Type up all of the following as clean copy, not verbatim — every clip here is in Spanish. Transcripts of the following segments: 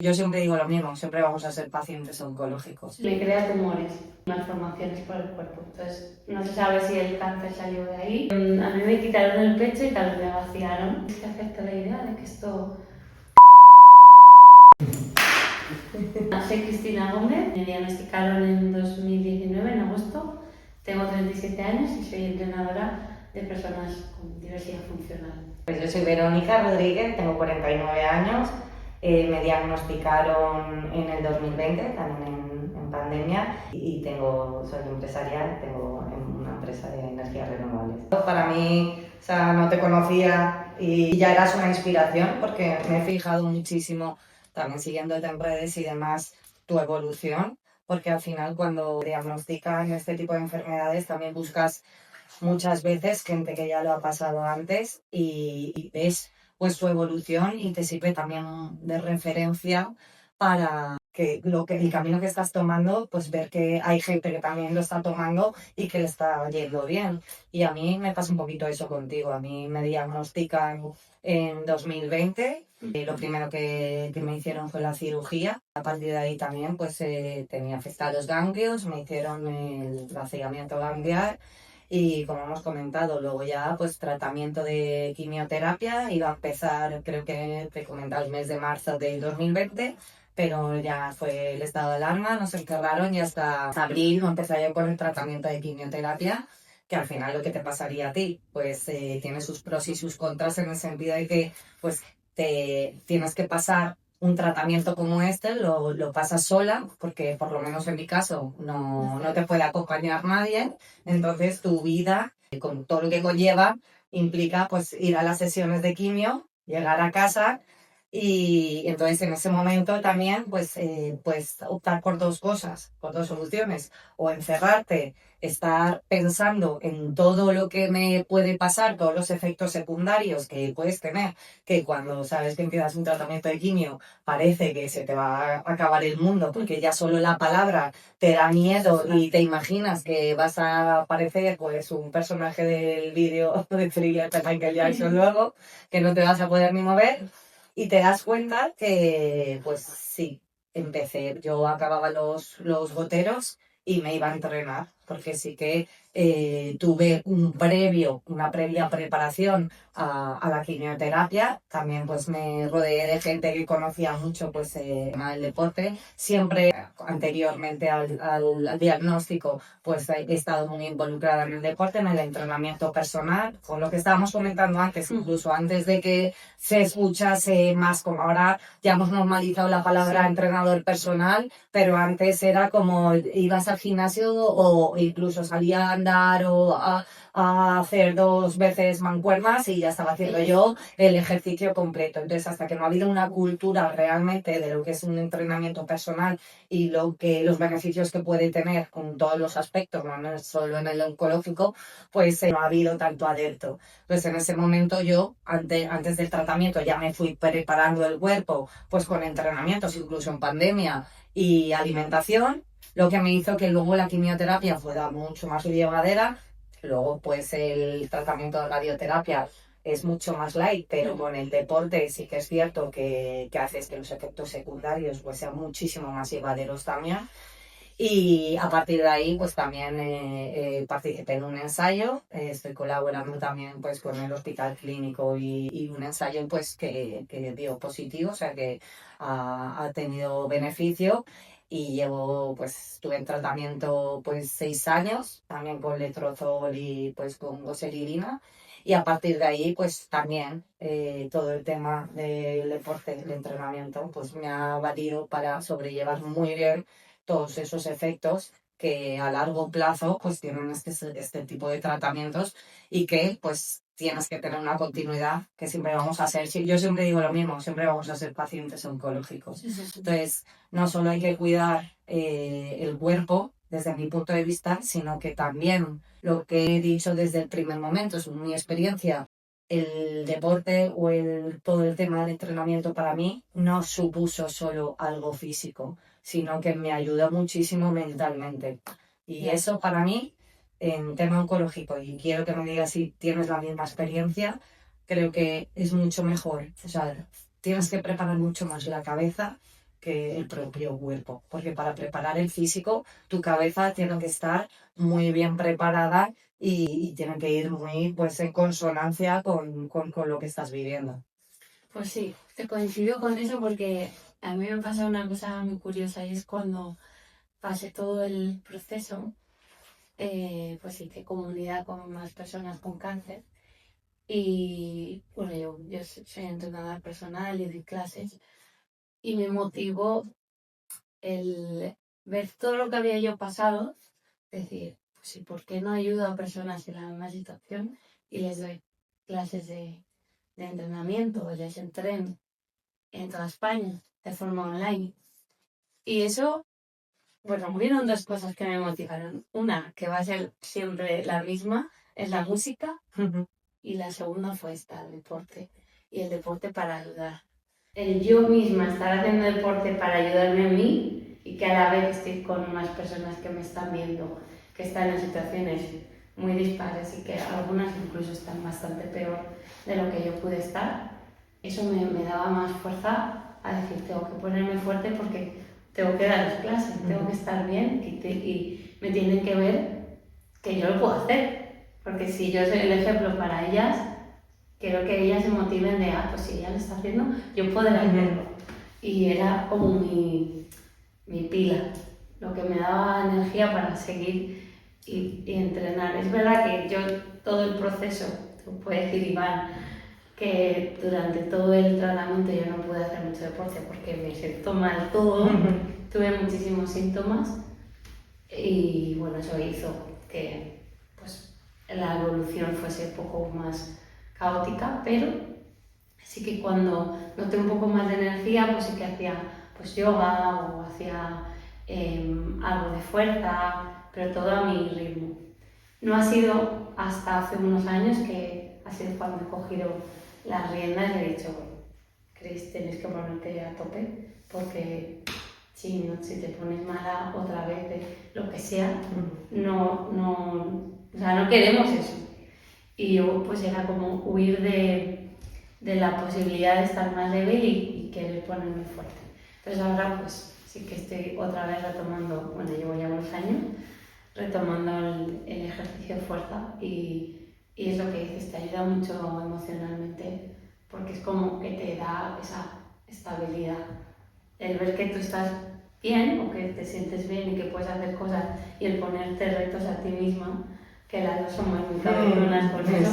Yo siempre digo lo mismo, siempre vamos a ser pacientes oncológicos. Le crea tumores, malformaciones por el cuerpo. Entonces, no se sabe si el cáncer salió de ahí. A mí me quitaron el pecho y tal, me vaciaron. Es que acepto la idea de que esto... Soy Cristina Gómez, me diagnosticaron en 2019, en agosto. Tengo 37 años y soy entrenadora de personas con diversidad funcional. Pues yo soy Verónica Rodríguez, tengo 49 años, me diagnosticaron en el 2020, también en pandemia, y soy empresarial, tengo una empresa de energías renovables. Para mí, o sea, no te conocía y ya eras una inspiración porque me he fijado muchísimo, también siguiéndote en redes y demás, tu evolución, porque al final cuando diagnostican este tipo de enfermedades también buscas muchas veces gente que ya lo ha pasado antes y ves pues su evolución y te sirve también de referencia para que el camino que estás tomando, pues ver que hay gente que también lo está tomando y que le está yendo bien. Y a mí me pasa un poquito eso contigo. A mí me diagnostican en 2020. Lo primero que me hicieron fue la cirugía. A partir de ahí también pues tenía afectados ganglios, me hicieron el vaciamiento gangliar y como hemos comentado, luego ya pues tratamiento de quimioterapia iba a empezar, creo que te he comentado, el mes de marzo del 2020, pero ya fue el estado de alarma, nos encerraron y hasta abril no empecé yo con el tratamiento de quimioterapia, que al final lo que te pasaría a ti, pues tiene sus pros y sus contras en el sentido de que pues te tienes que pasar un tratamiento como este, lo pasas sola, porque por lo menos en mi caso no te puede acompañar nadie, entonces tu vida, con todo lo que conlleva, implica pues ir a las sesiones de quimio, llegar a casa y entonces en ese momento también pues optar por dos cosas, por dos soluciones, o encerrarte, estar pensando en todo lo que me puede pasar, todos los efectos secundarios que puedes tener, que cuando sabes que empiezas un tratamiento de quimio parece que se te va a acabar el mundo, porque ya solo la palabra te da miedo y te imaginas que vas a parecer pues un personaje del vídeo de Thriller de Michael Jackson luego, que no te vas a poder ni mover y te das cuenta que pues sí, empecé, yo acababa los goteros y me iba a entrenar, porque sí que tuve una previa preparación a la quimioterapia. También pues me rodeé de gente que conocía mucho pues el deporte. Siempre anteriormente al diagnóstico pues he estado muy involucrada en el deporte, en el entrenamiento personal, con lo que estábamos comentando antes, incluso antes de que se escuchase más, como ahora ya hemos normalizado la palabra entrenador personal, pero antes era como ibas al gimnasio o incluso salía a andar a hacer 2 veces mancuernas y ya estaba haciendo yo el ejercicio completo. Entonces, hasta que no ha habido una cultura realmente de lo que es un entrenamiento personal y los beneficios que puede tener con todos los aspectos, no es solo en el oncológico, pues no ha habido tanto adepto. Entonces, en ese momento yo, antes del tratamiento, ya me fui preparando el cuerpo, pues con entrenamientos, incluso en pandemia y alimentación, lo que me hizo que luego la quimioterapia fuera mucho más llevadera. Luego, pues el tratamiento de radioterapia es mucho más light, pero con el deporte sí que es cierto que haces que los efectos secundarios pues sean muchísimo más llevaderos también. Y a partir de ahí, pues también participé en un ensayo, estoy colaborando también pues con el Hospital Clínico y un ensayo pues que dio positivo, o sea que ha tenido beneficio y pues estuve en tratamiento pues 6 años, también con letrozol y pues con goserelina. Y a partir de ahí, pues también todo el tema del deporte, del entrenamiento, pues me ha valido para sobrellevar muy bien todos esos efectos que a largo plazo pues tienen este tipo de tratamientos y que pues tienes que tener una continuidad que siempre vamos a ser, yo siempre digo lo mismo, siempre vamos a ser pacientes oncológicos. Entonces, no solo hay que cuidar el cuerpo desde mi punto de vista, sino que también lo que he dicho desde el primer momento, es mi experiencia, el deporte o todo el tema del entrenamiento para mí no supuso solo algo físico, sino que me ayudó muchísimo mentalmente. Y eso para mí, en tema oncológico, y quiero que me digas si tienes la misma experiencia, creo que es mucho mejor. O sea, tienes que preparar mucho más la cabeza que el propio cuerpo, porque para preparar el físico tu cabeza tiene que estar muy bien preparada y tiene que ir muy pues en consonancia con lo que estás viviendo. Pues sí, te coincido con eso porque a mí me pasa una cosa muy curiosa y es cuando pasé todo el proceso, pues hice comunidad con más personas con cáncer y bueno, yo soy entrenadora personal y doy clases y me motivó el ver todo lo que había yo pasado, decir, pues sí, ¿por qué no ayudo a personas en la misma situación y les doy clases de entrenamiento, les entreno en toda España de forma online? Y eso, bueno, hubieron dos cosas que me motivaron. Una, que va a ser siempre la misma, es la música, y la segunda fue el deporte, y el deporte para ayudar. El yo misma estar haciendo deporte para ayudarme a mí y que a la vez estoy con más personas que me están viendo, que están en situaciones muy dispares y que algunas incluso están bastante peor de lo que yo pude estar, eso me daba más fuerza a decir, tengo que ponerme fuerte porque tengo que dar las clases, tengo que estar bien y me tienen que ver que yo lo puedo hacer, porque si yo soy el ejemplo para ellas, quiero que ellas se motiven de, pues si ella lo está haciendo, yo podré hacerlo. Y era como mi pila, lo que me daba energía para seguir y entrenar. Es verdad que yo todo el proceso, te puede decir Iván, que durante todo el tratamiento yo no pude hacer mucho deporte porque me sentó mal todo, tuve muchísimos síntomas y bueno, eso hizo que pues, la evolución fuese un poco más caótica, pero sí que cuando noté un poco más de energía, pues sí que hacía pues, yoga o hacía algo de fuerza, pero todo a mi ritmo. No ha sido hasta hace unos años que ha sido cuando he cogido las riendas y he dicho, Cris, tienes que ponerte a tope porque si te pones mala otra vez de lo que sea, o sea, no queremos eso. Y yo pues era como huir de la posibilidad de estar más débil y querer ponerme fuerte. Entonces ahora pues sí que estoy otra vez retomando, bueno, llevo ya unos años, retomando el ejercicio de fuerza y es lo que dices, te ayuda mucho emocionalmente porque es como que te da esa estabilidad. El ver que tú estás bien o que te sientes bien y que puedes hacer cosas y el ponerte retos a ti misma, que las dos somos muy cabezonas por eso,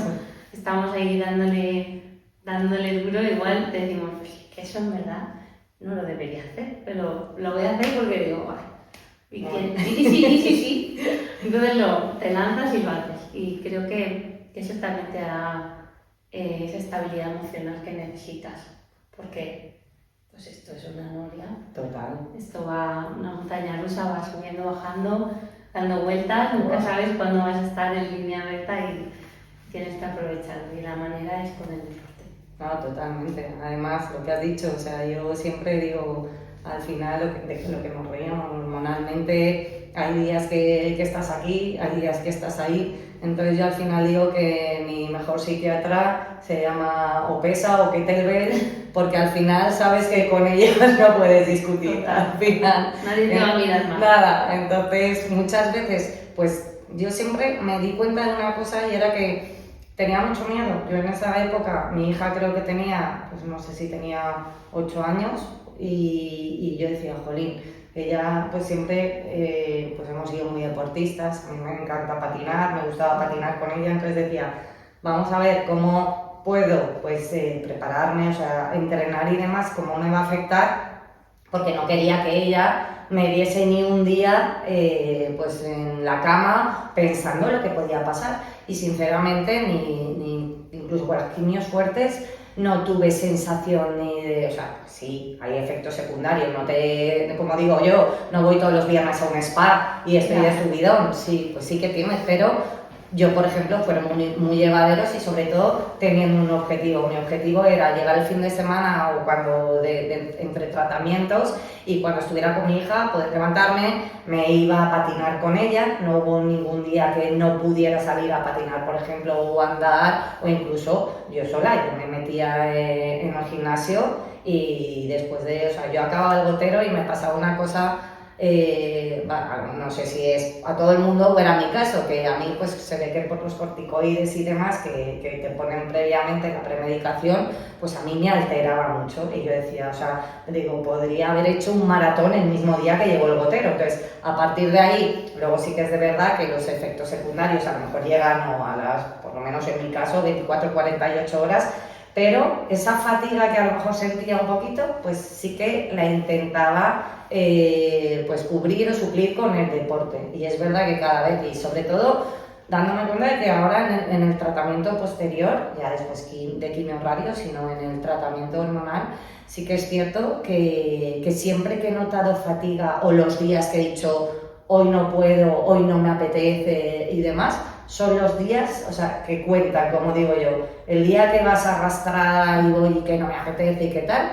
estamos ahí dándole duro, igual te decimos pues, que eso en verdad no lo debería hacer, pero lo voy a hacer porque digo, sí. Entonces te lanzas y lo haces. Y creo que eso también te da esa estabilidad emocional que necesitas. Porque pues esto es una noria. Total. Esto va una montaña rusa, va subiendo, bajando, dando vueltas. Nunca sabes cuándo vas a estar en línea recta y tienes que aprovecharlo. Y la manera es con el deporte. No, totalmente. Además, lo que has dicho, o sea, yo siempre digo, al final, de lo que nos reíamos hormonalmente, hay días que estás aquí, hay días que estás ahí. Entonces yo al final digo que mi mejor psiquiatra se llama o Pesa o Kettlebell, porque al final sabes que con ellas no puedes discutir. Total. Al final. Nadie te va a mirar mal. Nada. Entonces muchas veces, pues yo siempre me di cuenta de una cosa y era que tenía mucho miedo. Yo en esa época, mi hija creo que tenía, pues no sé si tenía 8 años y yo decía, jolín, ella pues siempre pues hemos sido muy deportistas, a mí me encanta patinar, me gustaba patinar con ella, entonces decía, vamos a ver cómo puedo pues prepararme, o sea, entrenar y demás, cómo me va a afectar, porque no quería que ella me diese ni un día pues en la cama pensando lo que podía pasar y sinceramente ni incluso con las quimios fuertes no tuve sensación ni de, o sea, sí, hay efectos secundarios, no te, como digo yo, no voy todos los viernes a un spa y estoy de subidón, sí, pues sí que tienes, pero yo, por ejemplo, fueron muy llevaderos y sobre todo teniendo un objetivo. Mi objetivo era llegar el fin de semana o cuando entre tratamientos y cuando estuviera con mi hija poder levantarme, me iba a patinar con ella. No hubo ningún día que no pudiera salir a patinar, por ejemplo, o andar, o incluso yo sola. Yo me metía en el gimnasio y después o sea, yo acababa el gotero y me pasaba una cosa. No sé si es a todo el mundo o era mi caso, que a mí pues se ve que por los corticoides y demás que te ponen previamente la premedicación, pues a mí me alteraba mucho y yo decía, o sea, digo, podría haber hecho un maratón el mismo día que llegó el gotero. Entonces, a partir de ahí, luego sí que es de verdad que los efectos secundarios a lo mejor llegan a las, por lo menos en mi caso, 24-48 horas, pero esa fatiga que a lo mejor sentía un poquito, pues sí que la intentaba pues cubrir o suplir con el deporte. Y es verdad que cada vez, y sobre todo dándome cuenta de que ahora en el tratamiento posterior, ya después de quimio radio, sino en el tratamiento hormonal, sí que es cierto que siempre que he notado fatiga o los días que he dicho hoy no puedo, hoy no me apetece y demás, son los días, o sea, que cuentan, como digo yo. El día que vas arrastrada y voy y que no me apetece y qué tal,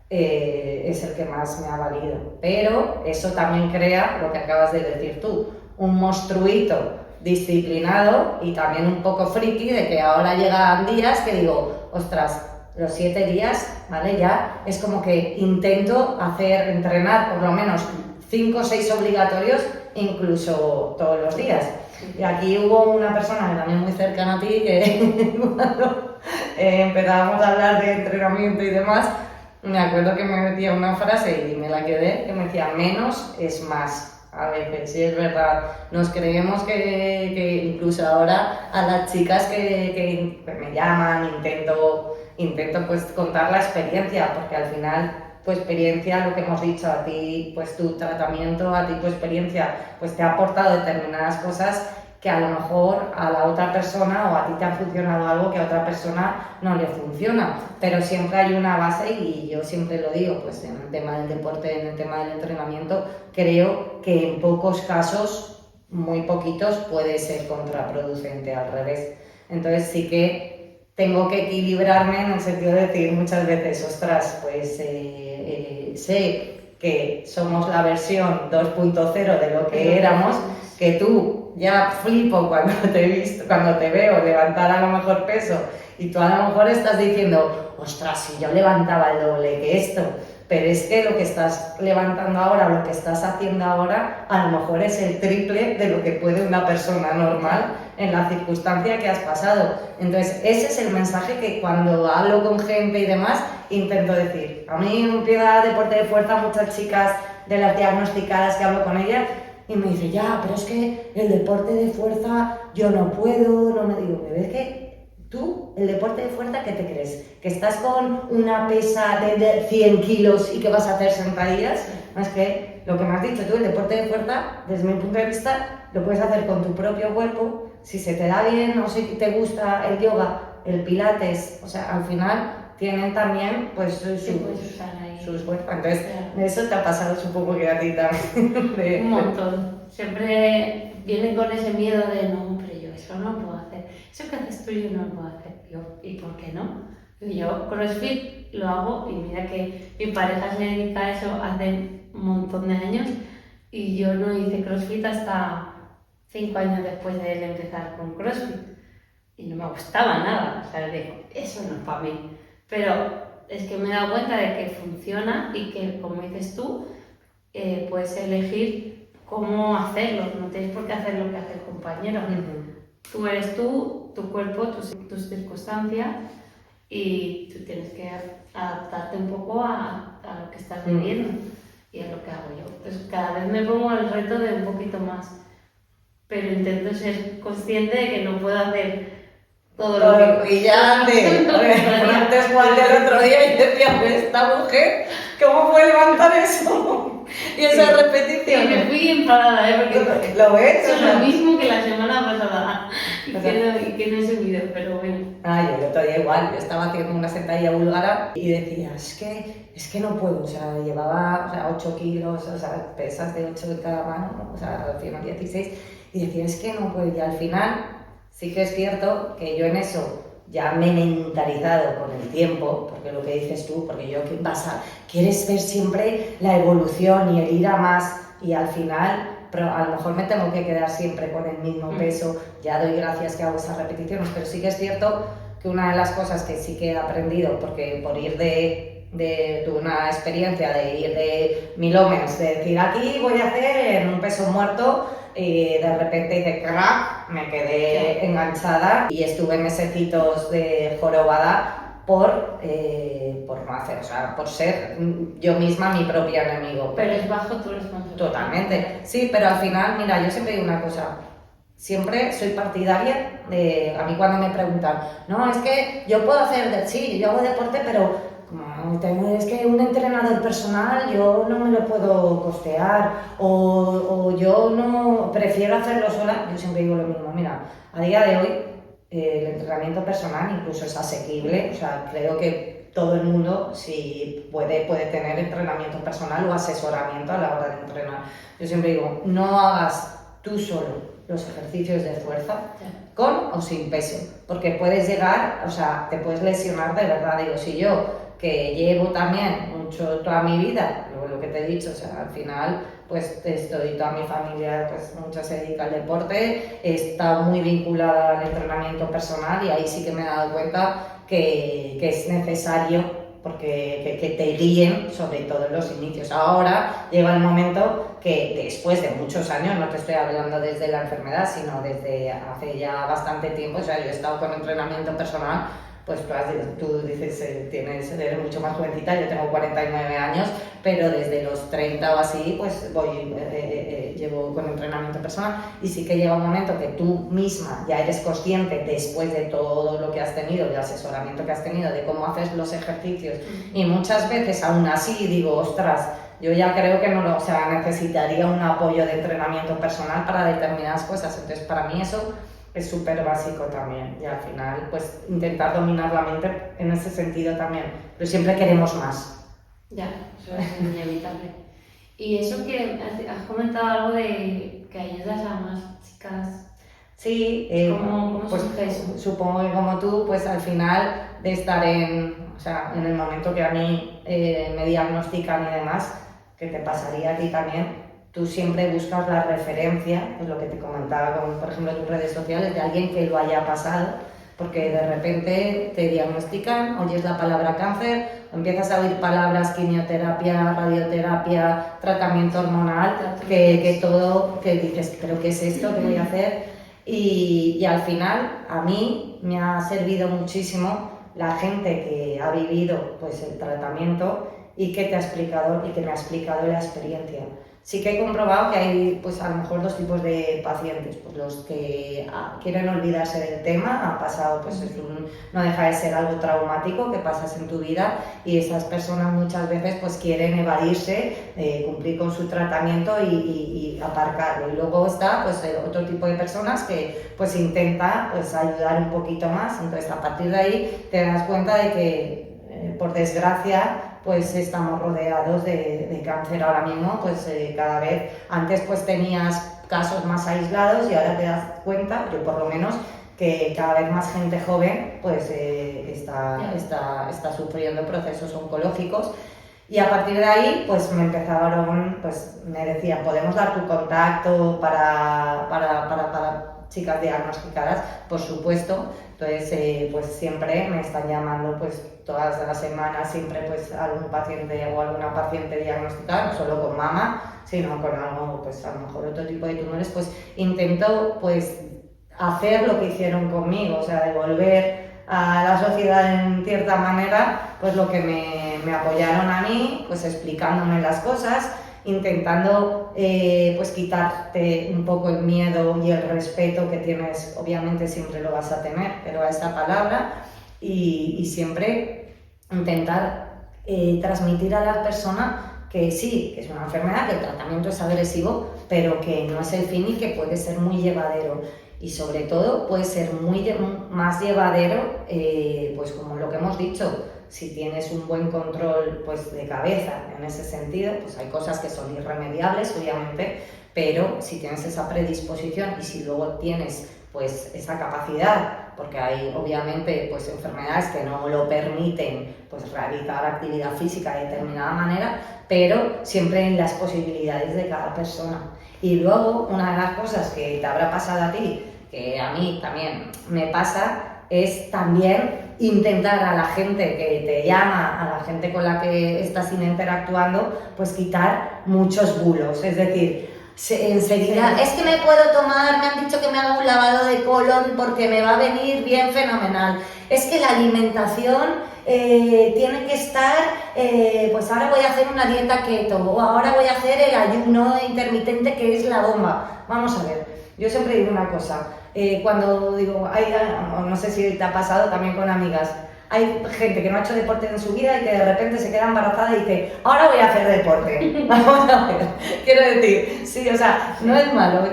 es el que más me ha valido. Pero eso también crea lo que acabas de decir tú, un monstruito disciplinado y también un poco friki de que ahora llegan días que digo, ostras, los 7 días, ¿vale? Ya es como que intento entrenar por lo menos 5 o 6 obligatorios, incluso todos los días. Y aquí hubo una persona que también muy cercana a ti que cuando empezábamos a hablar de entrenamiento y demás, me acuerdo que me metía una frase y me la quedé, que me decía, menos es más. A veces, sí es verdad, nos creemos que incluso ahora a las chicas que me llaman, intento pues contar la experiencia, porque al final tu experiencia, lo que hemos dicho, a ti pues tu tratamiento, a ti tu experiencia pues te ha aportado determinadas cosas que a lo mejor a la otra persona o a ti te ha funcionado algo que a otra persona no le funciona, pero siempre hay una base y yo siempre lo digo, pues en el tema del deporte, en el tema del entrenamiento, creo que en pocos casos, muy poquitos, puede ser contraproducente, al revés. Entonces sí que tengo que equilibrarme en el sentido de decir muchas veces, ostras, pues sé que somos la versión 2.0 de lo que éramos, que tú ya flipo cuando te veo levantar a lo mejor peso y tú a lo mejor estás diciendo, ostras, si yo levantaba el doble que esto, pero es que lo que estás levantando ahora, lo que estás haciendo ahora, a lo mejor es el triple de lo que puede una persona normal en la circunstancia que has pasado. Entonces, ese es el mensaje que cuando hablo con gente y demás, intento decir. A mí me empieza deporte de fuerza, muchas chicas de las diagnosticadas que hablo con ellas, y me dice, ya, pero es que el deporte de fuerza yo no puedo, no me digo, ¿ves que tú, el deporte de fuerza, qué te crees? ¿Que estás con una pesa de 100 kilos y que vas a hacer sentadillas? No, es que lo que me has dicho tú, el deporte de fuerza, desde mi punto de vista, lo puedes hacer con tu propio cuerpo, si se te da bien o si te gusta el yoga, el pilates, o sea, al final tienen también pues sus cuerpos. Entonces, eso te ha pasado supongo que a ti también. Un montón. Siempre vienen con ese miedo de no, pero yo eso no puedo hacer. Eso que haces tú yo no lo puedo hacer. Yo, ¿y por qué no? Y yo CrossFit lo hago y mira que mi pareja se dedica a eso hace un montón de años y yo no hice CrossFit hasta 5 años después de él empezar con CrossFit. Y no me gustaba nada. O sea, digo, eso no es para mí. Pero es que me he dado cuenta de que funciona y que, como dices tú, puedes elegir cómo hacerlo, no tienes por qué hacer lo que hace el compañero. Tú eres tú, tu cuerpo, tus circunstancias y tú tienes que adaptarte un poco a lo que estás viviendo y es lo que hago yo. Pues cada vez me pongo el reto de un poquito más, pero intento ser consciente de que no puedo hacer todo lo que brillante. Antes Juan del otro día y decía, pues esta mujer, ¿cómo puede levantar eso? Y esa repetición. Y me fui enfadada, porque lo ves. es lo mismo que la semana pasada y que no he subido, pero bueno. Yo el otro día igual, yo estaba haciendo una sentadilla búlgara y decía, es que no puedo, o sea, llevaba 8 kilos, o sea, pesas de 8 de cada mano, o sea, recién 16, y decía, es que no puedo, y al final Sí que es cierto que yo en eso ya me he mentalizado con el tiempo, porque lo que dices tú, porque yo quieres ver siempre la evolución y el ir a más, y al final pero a lo mejor me tengo que quedar siempre con el mismo peso, ya doy gracias que hago esas repeticiones, pero sí que es cierto que una de las cosas que sí que he aprendido, porque por ir de una experiencia de ir de 1000 ohms, de decir aquí voy a hacer en un peso muerto, y de repente de crack me quedé enganchada y estuve mesecitos de jorobada por no hacer, o sea, por ser yo misma mi propio enemigo. Pero es bajo tu responsabilidad. Totalmente, sí, pero al final, mira, yo siempre digo una cosa, siempre soy partidaria de, a mí cuando me preguntan, no, es que yo puedo hacer, sí, yo hago deporte, pero es que un entrenador personal yo no me lo puedo costear o yo no, prefiero hacerlo sola, yo siempre digo lo mismo, mira, a día de hoy el entrenamiento personal incluso es asequible, o sea, creo que todo el mundo, si puede tener entrenamiento personal o asesoramiento a la hora de entrenar. Yo siempre digo, no hagas tú solo los ejercicios de fuerza, con o sin peso, porque puedes llegar, o sea, te puedes lesionar de verdad. Digo, si yo, que llevo también toda mi vida, lo que te he dicho, o sea, al final, pues toda mi familia, pues mucha se dedica al deporte, está muy vinculada al entrenamiento personal y ahí sí que me he dado cuenta que es necesario porque que te guíen, sobre todo en los inicios. Ahora llega el momento que después de muchos años, no te estoy hablando desde la enfermedad, sino desde hace ya bastante tiempo, o sea, yo he estado con entrenamiento personal, pues tú dices, eres mucho más jovencita, yo tengo 49 años, pero desde los 30 o así, pues llevo con entrenamiento personal y sí que llega un momento que tú misma ya eres consciente después de todo lo que has tenido, el asesoramiento que has tenido, de cómo haces los ejercicios y muchas veces aún así digo, ostras, yo ya creo que no o sea, necesitaría un apoyo de entrenamiento personal para determinadas cosas, entonces para mí eso es súper básico también y al final pues intentar dominar la mente en ese sentido también, pero siempre queremos más. Ya, eso es inevitable. Y eso que has comentado algo de que ayudas a más chicas. Sí, ¿Cómo pues surge eso? supongo que como tú, pues al final de estar o sea, en el momento que a mí me diagnostican y demás, que te pasaría a ti también, tú siempre buscas la referencia, es lo que te comentaba con, por ejemplo, tus redes sociales, de alguien que lo haya pasado, porque de repente te diagnostican, oyes la palabra cáncer, empiezas a oír palabras quimioterapia, radioterapia, tratamiento hormonal, que todo, que dices, ¿pero qué es esto? ¿Qué voy a hacer? Y al final a mí me ha servido muchísimo la gente que ha vivido pues, el tratamiento y que te ha explicado y que me ha explicado la experiencia. Sí que he comprobado que hay pues a lo mejor dos tipos de pacientes, pues los que quieren olvidarse del tema, ha pasado pues no deja de ser algo traumático que pasas en tu vida y esas personas muchas veces pues quieren evadirse, cumplir con su tratamiento y aparcarlo. Y luego está pues otro tipo de personas que pues intenta pues ayudar un poquito más, entonces a partir de ahí te das cuenta de que por desgracia pues estamos rodeados de cáncer ahora mismo, pues cada vez, antes pues tenías casos más aislados y ahora te das cuenta, yo por lo menos, que cada vez más gente joven pues está sufriendo procesos oncológicos y a partir de ahí pues me empezaron, pues me decían, podemos dar tu contacto para chicas diagnosticadas, por supuesto. Entonces, pues siempre me están llamando pues todas las semanas, siempre pues algún paciente o alguna paciente diagnosticada, no solo con mama, sino con algo, pues a lo mejor otro tipo de tumores, pues intento pues hacer lo que hicieron conmigo, o sea, devolver a la sociedad en cierta manera pues lo que me apoyaron a mí, pues explicándome las cosas, intentando pues quitarte un poco el miedo y el respeto que tienes, obviamente siempre lo vas a tener, pero a esa palabra y siempre intentar transmitir a la persona que sí, que es una enfermedad, que el tratamiento es agresivo, pero que no es el fin y que puede ser muy llevadero. Y sobre todo puede ser más llevadero, pues como lo que hemos dicho, si tienes un buen control pues, de cabeza en ese sentido, pues hay cosas que son irremediables, obviamente, pero si tienes esa predisposición y si luego tienes pues esa capacidad, porque hay obviamente pues enfermedades que no lo permiten pues realizar actividad física de determinada manera, pero siempre en las posibilidades de cada persona. Y luego una de las cosas que te habrá pasado a ti, que a mí también me pasa, es también intentar a la gente que te llama, a la gente con la que estás interactuando, pues quitar muchos bulos, es decir, enseguida, es que me puedo tomar, me han dicho que me haga un lavado de colon porque me va a venir bien fenomenal, es que la alimentación tiene que estar, pues ahora voy a hacer una dieta keto, o ahora voy a hacer el ayuno intermitente que es la bomba. Vamos a ver, yo siempre digo una cosa, cuando digo, no sé si te ha pasado también con amigas, hay gente que no ha hecho deporte en su vida y que de repente se queda embarazada y dice, ahora voy a hacer deporte. Vamos a ver, quiero decir, sí, o sea, no es malo,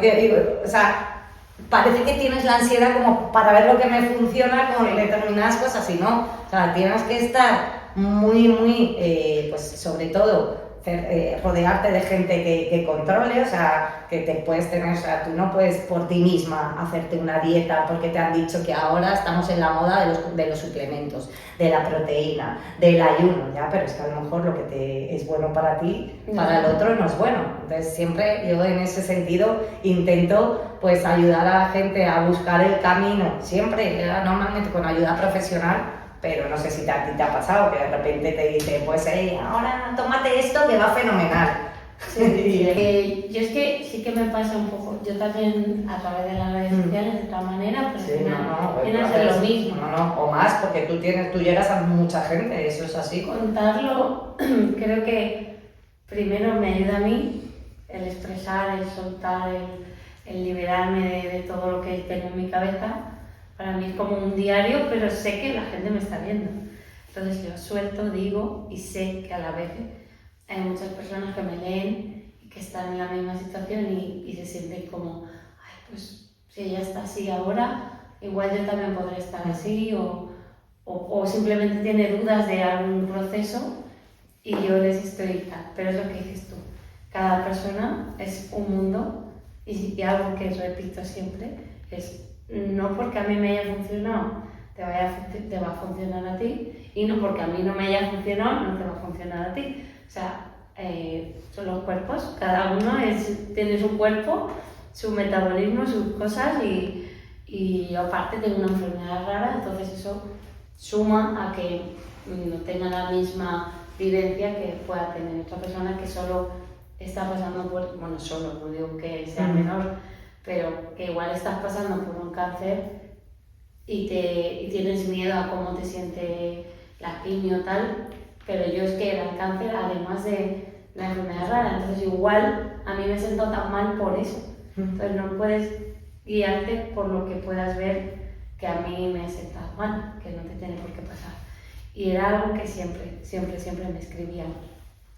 o sea, parece que tienes la ansiedad como para ver lo que me funciona con determinadas cosas y no, o sea, tienes que estar muy, pues sobre todo, rodearte de gente que controle, o sea, que te puedes tener, o sea, tú no puedes por ti misma hacerte una dieta porque te han dicho que ahora estamos en la moda de los suplementos, de la proteína, del ayuno, ya, pero es que a lo mejor lo que te es bueno para ti, para el otro no es bueno. Entonces siempre yo en ese sentido intento pues ayudar a la gente a buscar el camino, siempre, normalmente con ayuda profesional, pero no sé si a ti te ha pasado que de repente te dice, pues ahora tómate esto que va fenomenal. Sí, yo es que sí que me pasa un poco, yo también a través de las redes sociales de otra manera, pero Sí, viene a ser lo mismo. O más, porque tú llegas a mucha gente, eso es así. Contarlo, creo que primero me ayuda a mí el expresar, el soltar, el liberarme de todo lo que tengo en mi cabeza. Para mí es como un diario, pero sé que la gente me está viendo. Entonces yo suelto, digo y sé que a la vez hay muchas personas que me leen y que están en la misma situación y se sienten como, ay, pues si ella está así ahora, igual yo también podré estar así o simplemente tiene dudas de algún proceso y yo les estoy tal. Pero es lo que dices tú, cada persona es un mundo y algo que repito siempre es no porque a mí me haya funcionado te va a funcionar a ti y no porque a mí no me haya funcionado no te va a funcionar a ti. O sea, son los cuerpos, cada uno tiene su cuerpo, su metabolismo, sus cosas y yo aparte tengo una enfermedad rara, entonces eso suma a que no tenga la misma vivencia que pueda tener otra persona que solo está pasando por, bueno, solo, no digo que sea menor, pero que igual estás pasando por un cáncer y tienes miedo a cómo te siente la quimio tal, pero yo es que era el cáncer además de la enfermedad rara, entonces igual a mí me siento tan mal por eso, entonces no puedes guiarte por lo que puedas ver que a mí me he sentado mal, que no te tiene por qué pasar. Y era algo que siempre me escribían.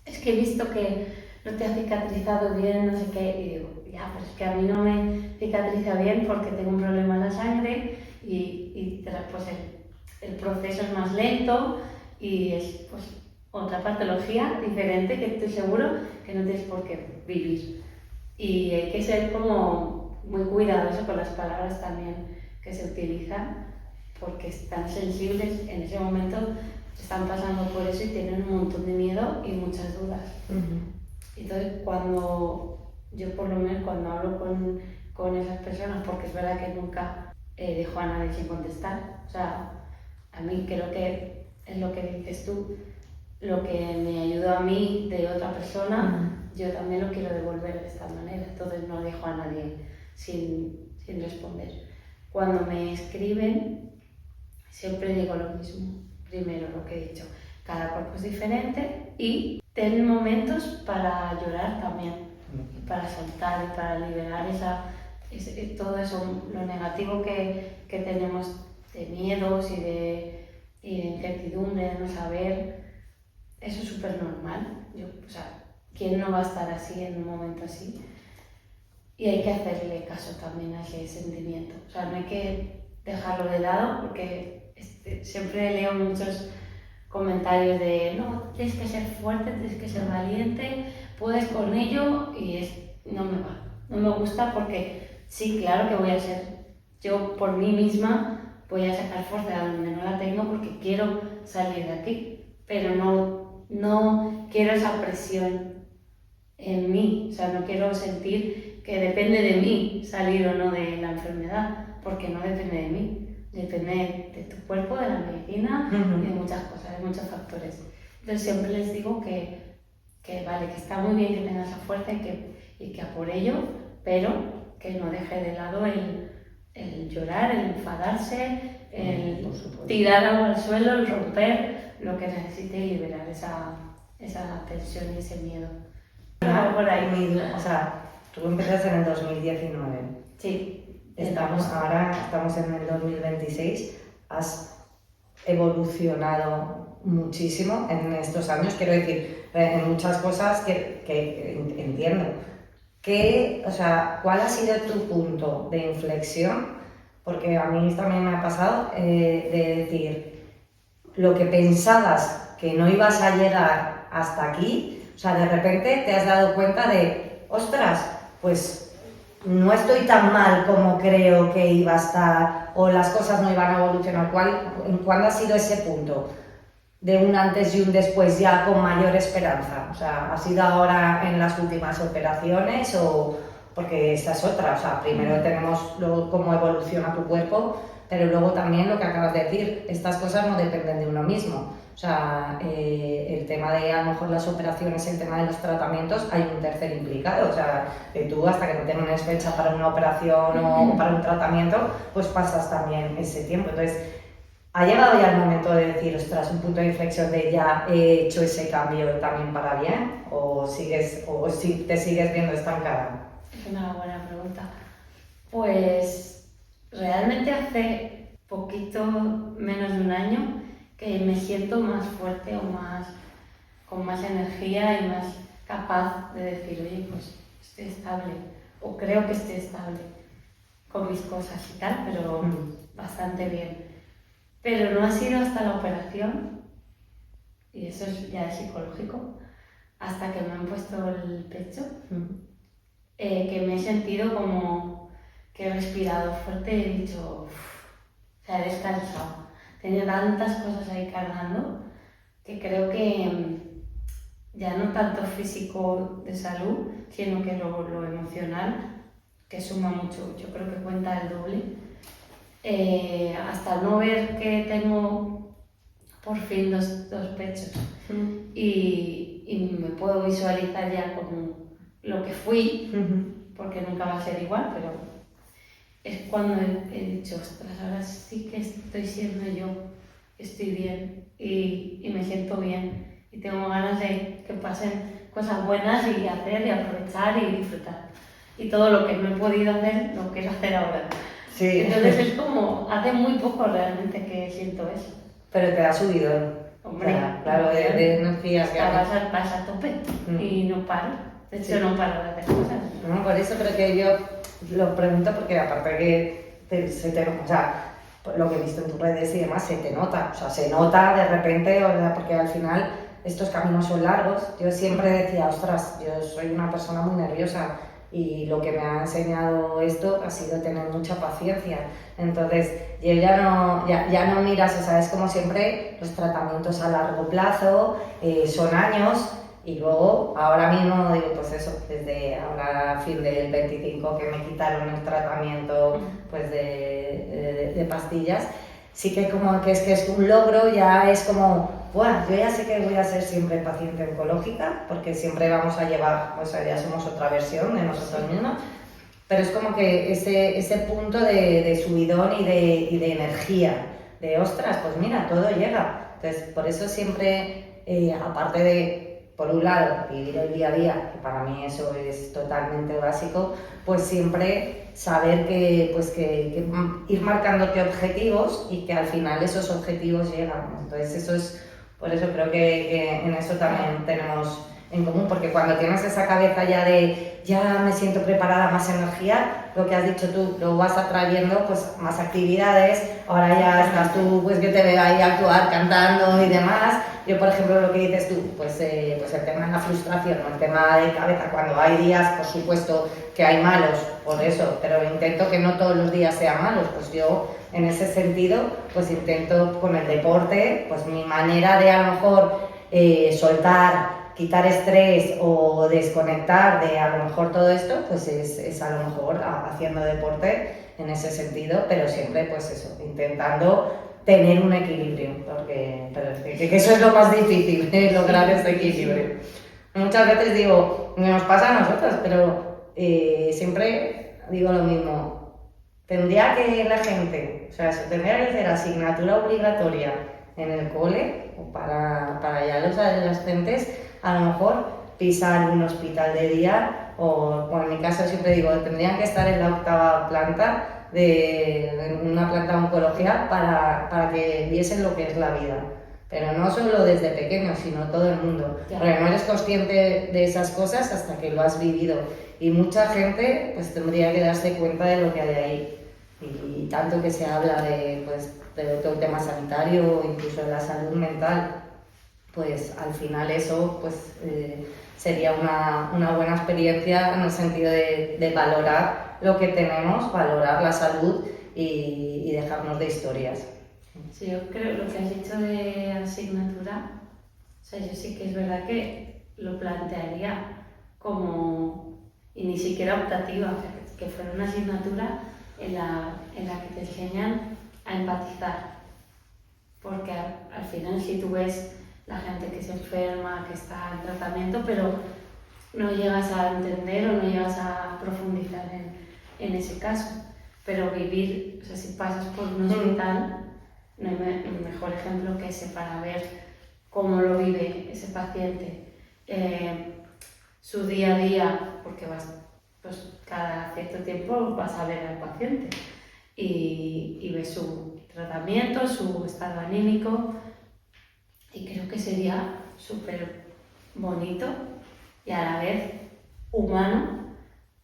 Es que he visto que no te ha cicatrizado bien, no sé qué, y digo, ya, pero es que a mí no me cicatriza bien porque tengo un problema en la sangre y pues el proceso es más lento y es pues otra patología diferente que estoy seguro que no tienes por qué vivir. Y hay que ser como muy cuidadoso con las palabras también que se utilizan porque están sensibles en ese momento, están pasando por eso y tienen un montón de miedo y muchas dudas. Entonces cuando yo por lo menos cuando hablo con esas personas, porque es verdad que nunca dejo a nadie sin contestar, o sea, a mí creo que es lo que dices tú, lo que me ayudó a mí de otra persona, yo también lo quiero devolver de esta manera, entonces no dejo a nadie sin responder. Cuando me escriben, siempre digo lo mismo, primero lo que he dicho, cada cuerpo es diferente y ten momentos para llorar también, para soltar y para liberar todo eso, lo negativo que tenemos de miedos y de incertidumbre, de no saber, eso es súper normal. O sea, ¿quién no va a estar así en un momento así? Y hay que hacerle caso también a ese sentimiento. O sea, no hay que dejarlo de lado porque siempre leo muchos comentarios de no, tienes que ser fuerte, tienes que ser valiente, puedes con ello y no me va. No me gusta porque sí, claro que voy a ser yo por mí misma voy a sacar fuerza de donde no la tengo porque quiero salir de aquí, pero no quiero esa presión en mí, o sea, no quiero sentir que depende de mí salir o no de la enfermedad, porque no depende de mí, depende de tu cuerpo, de la medicina y de muchas cosas, de muchos factores. Entonces siempre les digo que vale, que está muy bien que tengas esa fuerza y que a por ello, pero que no deje de lado el llorar, el enfadarse, el tirar algo al suelo, el romper lo que necesite y liberar esa tensión y ese miedo. Por ahí, o sea, tú empezaste en el 2019. Sí. Ahora estamos en el 2026. Has evolucionado muchísimo en estos años, quiero decir, en muchas cosas que entiendo. O sea, ¿cuál ha sido tu punto de inflexión? Porque a mí también me ha pasado de decir, lo que pensabas que no ibas a llegar hasta aquí, o sea, de repente te has dado cuenta de, ostras, pues no estoy tan mal como creo que iba a estar, o las cosas no iban a evolucionar. ¿Cuándo ha sido ese punto de un antes y un después ya con mayor esperanza? O sea, ¿ha sido ahora en las últimas operaciones o...? Porque esta es otra, o sea, primero tenemos cómo evoluciona tu cuerpo, pero luego también lo que acabas de decir, estas cosas no dependen de uno mismo. O sea, el tema de a lo mejor las operaciones, el tema de los tratamientos, hay un tercer implicado. O sea, que tú hasta que no tienes fecha para una operación o para un tratamiento, pues pasas también ese tiempo. Entonces, ¿ha llegado ya el momento de decir, ostras, un punto de inflexión de ya he hecho ese cambio también para bien? ¿O si te sigues viendo estancada? Es una buena pregunta. Pues realmente hace poquito menos de un año que me siento más fuerte con más energía y más capaz de decir, oye, pues estoy estable, o creo que estoy estable con mis cosas y tal, pero bastante bien. Pero no ha sido hasta la operación, y eso ya es psicológico, hasta que me han puesto el pecho, que me he sentido como que he respirado fuerte y he dicho, o sea, he descansado. Tenía tantas cosas ahí cargando que creo que ya no tanto físico de salud, sino que lo emocional, que suma mucho, yo creo que cuenta el doble. Hasta no ver que tengo por fin dos pechos y me puedo visualizar ya como lo que fui, porque nunca va a ser igual, pero es cuando he dicho, ostras, ahora sí que estoy siendo yo, estoy bien y me siento bien y tengo ganas de que pasen cosas buenas y hacer y aprovechar y disfrutar. Y todo lo que no he podido hacer, lo quiero hacer ahora. Sí. Entonces es como, hace muy poco realmente que siento eso. Pero te da subido. Hombre, claro, de energía. Vas a tope y no paro. De hecho, no paro de hacer cosas. No, por eso creo que yo lo pregunto porque aparte que o sea, lo que he visto en tus redes y demás, se te nota. O sea, se nota de repente, porque al final estos caminos son largos. Yo siempre decía, ostras, yo soy una persona muy nerviosa y lo que me ha enseñado esto ha sido tener mucha paciencia. Entonces, yo ya no miras, o sea, es como siempre los tratamientos a largo plazo, son años. Y luego, ahora mismo, digo, pues eso, desde ahora, fin del 25, que me quitaron el tratamiento pues de pastillas, sí que como que es un logro, ya es como, bueno, yo ya sé que voy a ser siempre paciente oncológica, porque siempre vamos a llevar, o sea, ya somos otra versión de nosotros mismos, pero es como que ese punto de subidón y de energía, de ostras, pues mira, todo llega. Entonces, por eso siempre, aparte de, por un lado, vivir el día a día, que para mí eso es totalmente básico, pues siempre saber que ir marcándote objetivos y que al final esos objetivos llegan. Entonces eso es, por eso creo que en eso también tenemos en común, porque cuando tienes esa cabeza ya de ya me siento preparada, más energía, lo que has dicho tú, lo vas atrayendo, pues más actividades, ahora ya estás tú, pues que te veo ahí actuar, cantando y demás, yo por ejemplo lo que dices tú, pues el tema de la frustración, el tema de cabeza, cuando hay días, por supuesto que hay malos, por eso, pero intento que no todos los días sean malos, pues yo en ese sentido, pues intento con el deporte, pues mi manera de a lo mejor soltar, quitar estrés o desconectar de a lo mejor todo esto, pues es a lo mejor haciendo deporte en ese sentido, pero siempre pues eso, intentando tener un equilibrio, pero es que eso es lo más difícil, lograr ese equilibrio. Muchas veces digo, nos pasa a nosotras, pero siempre digo lo mismo, tendría que la gente, o sea, se tendría que hacer asignatura obligatoria en el cole, o para ya los adolescentes, a lo mejor pisar un hospital de día, o en mi caso siempre digo, tendrían que estar en la 8ª planta de una planta de oncología para que viesen lo que es la vida. Pero no solo desde pequeño, sino todo el mundo. Porque no eres consciente de esas cosas hasta que lo has vivido. Y mucha gente pues tendría que darse cuenta de lo que hay ahí. Y tanto que se habla de todo el tema sanitario, incluso de la salud mental, pues al final eso pues sería una buena experiencia en el sentido de valorar lo que tenemos, valorar la salud y dejarnos de historias. Sí, yo creo lo que has dicho de asignatura, o sea, yo sí que es verdad que lo plantearía como, y ni siquiera optativa, o sea, que fuera una asignatura en la que te enseñan a empatizar, porque al final si tú ves la gente que se enferma, que está en tratamiento, pero no llegas a entender o no llegas a profundizar en ese caso, pero vivir, o sea, si pasas por un hospital, no hay mejor ejemplo que ese para ver cómo lo vive ese paciente, su día a día, porque pues cada cierto tiempo vas a ver al paciente y ves su tratamiento, su estado anímico, y creo que sería súper bonito y a la vez humano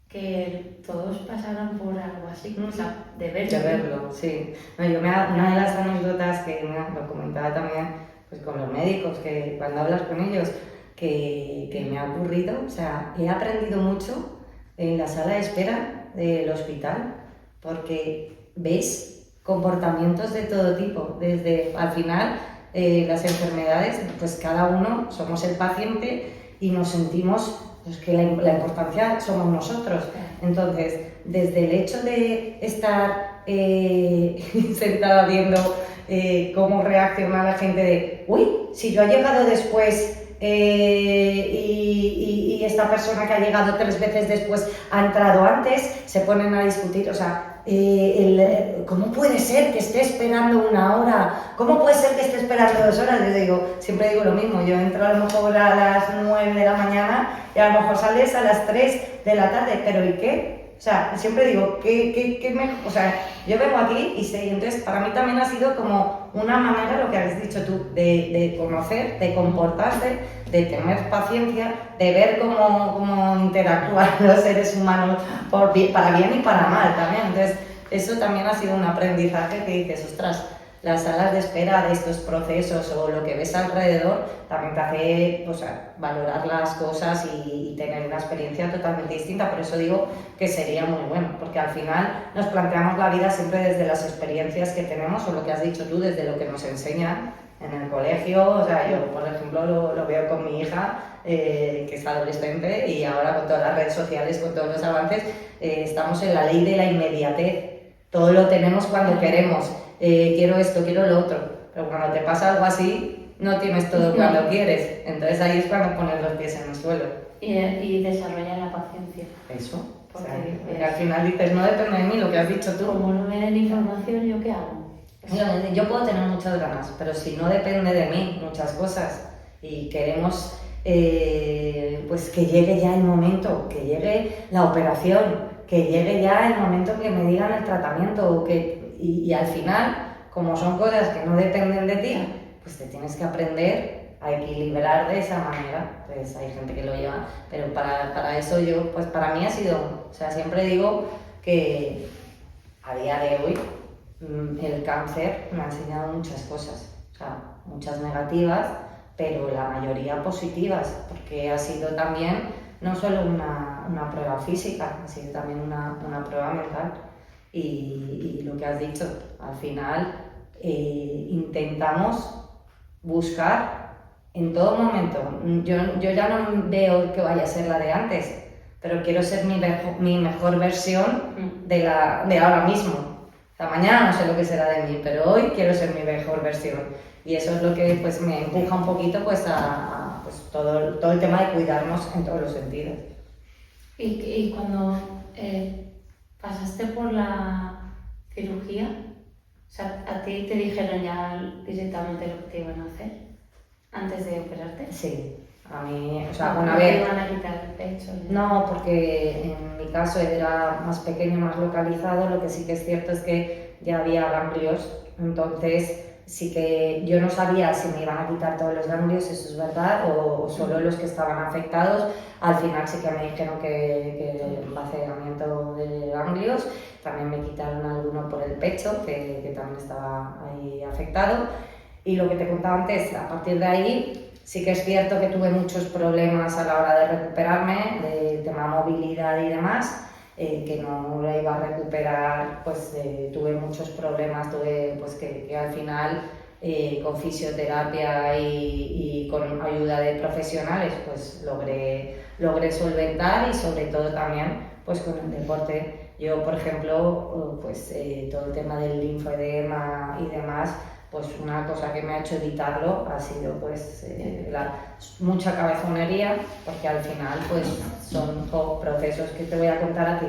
que todos pasaran por algo así, o sea, de verlo. De verlo, sí. No, una de las anécdotas que lo comentaba también pues, con los médicos, que cuando hablas con ellos, que me ha ocurrido, o sea, he aprendido mucho en la sala de espera del hospital, porque ves comportamientos de todo tipo, desde al final las enfermedades, pues cada uno somos el paciente y nos sentimos pues, que la importancia somos nosotros. Entonces, desde el hecho de estar sentada viendo cómo reacciona la gente de uy, si yo he llegado después y esta persona que ha llegado 3 veces después ha entrado antes, se ponen a discutir, o sea, ¿cómo puede ser que esté esperando 1 hora? ¿Cómo puede ser que esté esperando 2 horas? Yo digo, siempre digo lo mismo, yo entro a lo mejor a las 9 de la mañana y a lo mejor sales a las 3 de la tarde, pero ¿y qué? O sea, siempre digo, o sea, yo vengo aquí y sé, y entonces para mí también ha sido como una manera, lo que has dicho tú, de conocer, de comportarse, de tener paciencia, de ver cómo interactúan los seres humanos para bien y para mal también. Entonces, eso también ha sido un aprendizaje que dices, ostras, las salas de espera de estos procesos o lo que ves alrededor también te hace pues, valorar las cosas y tener una experiencia totalmente distinta. Por eso digo que sería muy bueno, porque al final nos planteamos la vida siempre desde las experiencias que tenemos o lo que has dicho tú, desde lo que nos enseñan en el colegio. O sea, yo por ejemplo lo veo con mi hija que es adolescente y ahora con todas las redes sociales, con todos los avances, estamos en la ley de la inmediatez. Todo lo tenemos cuando queremos. Quiero esto, quiero lo otro, pero cuando te pasa algo así, no tienes todo cuando quieres, entonces ahí es cuando pones los pies en el suelo. Y desarrollar la paciencia. Eso, porque porque al final dices, no depende de mí lo que has dicho tú. Como no me den información, ¿yo qué hago? Yo puedo tener muchas ganas, pero si no depende de mí muchas cosas y queremos pues que llegue ya el momento, que llegue la operación, que llegue ya el momento en que me digan el tratamiento y al final, como son cosas que no dependen de ti, pues te tienes que aprender a equilibrar de esa manera. Pues hay gente que lo lleva, pero para eso yo, pues para mí ha sido, o sea, siempre digo que a día de hoy el cáncer me ha enseñado muchas cosas, o sea, muchas negativas, pero la mayoría positivas, porque ha sido también no solo una prueba física, ha sido también una prueba mental. Y lo que has dicho, al final intentamos buscar en todo momento. Yo ya no veo que vaya a ser la de antes, pero quiero ser mi mejor versión de ahora mismo. O sea, mañana no sé lo que será de mí, pero hoy quiero ser mi mejor versión. Y eso es lo que pues, me empuja un poquito pues, a pues, todo el tema de cuidarnos en todos los sentidos. Y cuando pasaste por la cirugía, o sea, ¿a ti te dijeron ya directamente lo que te iban a hacer antes de operarte? Sí, a mí, o sea, No, una no vez... te iban a quitar el pecho. No, porque en mi caso era más pequeño, más localizado, lo que sí que es cierto es que ya había ganglios, entonces sí que yo no sabía si me iban a quitar todos los ganglios, eso es verdad, o solo los que estaban afectados. Al final sí que me dijeron que vaciamiento de ganglios, también me quitaron alguno por el pecho, que también estaba ahí afectado. Y lo que te contaba antes, a partir de ahí sí que es cierto que tuve muchos problemas a la hora de recuperarme, de tema movilidad y demás, que no lo iba a recuperar, pues tuve muchos problemas, tuve pues que al final con fisioterapia y con ayuda de profesionales pues logré solventar y sobre todo también pues con el deporte. Yo, por ejemplo, pues todo el tema del linfedema y demás, pues una cosa que me ha hecho evitarlo ha sido pues mucha cabezonería, porque al final pues son procesos que te voy a contar a ti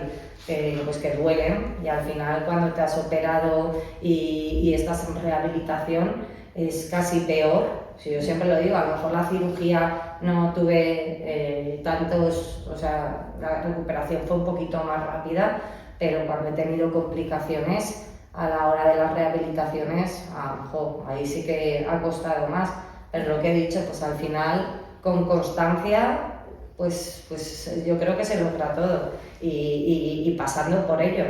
pues que duelen, y al final cuando te has operado y estás en rehabilitación es casi peor. Si yo siempre lo digo, a lo mejor la cirugía no tuve tantos, o sea, la recuperación fue un poquito más rápida, pero cuando he tenido complicaciones a la hora de las rehabilitaciones, ahí sí que ha costado más. Pero lo que he dicho, pues al final, con constancia, pues yo creo que se logra todo. Y pasando por ello.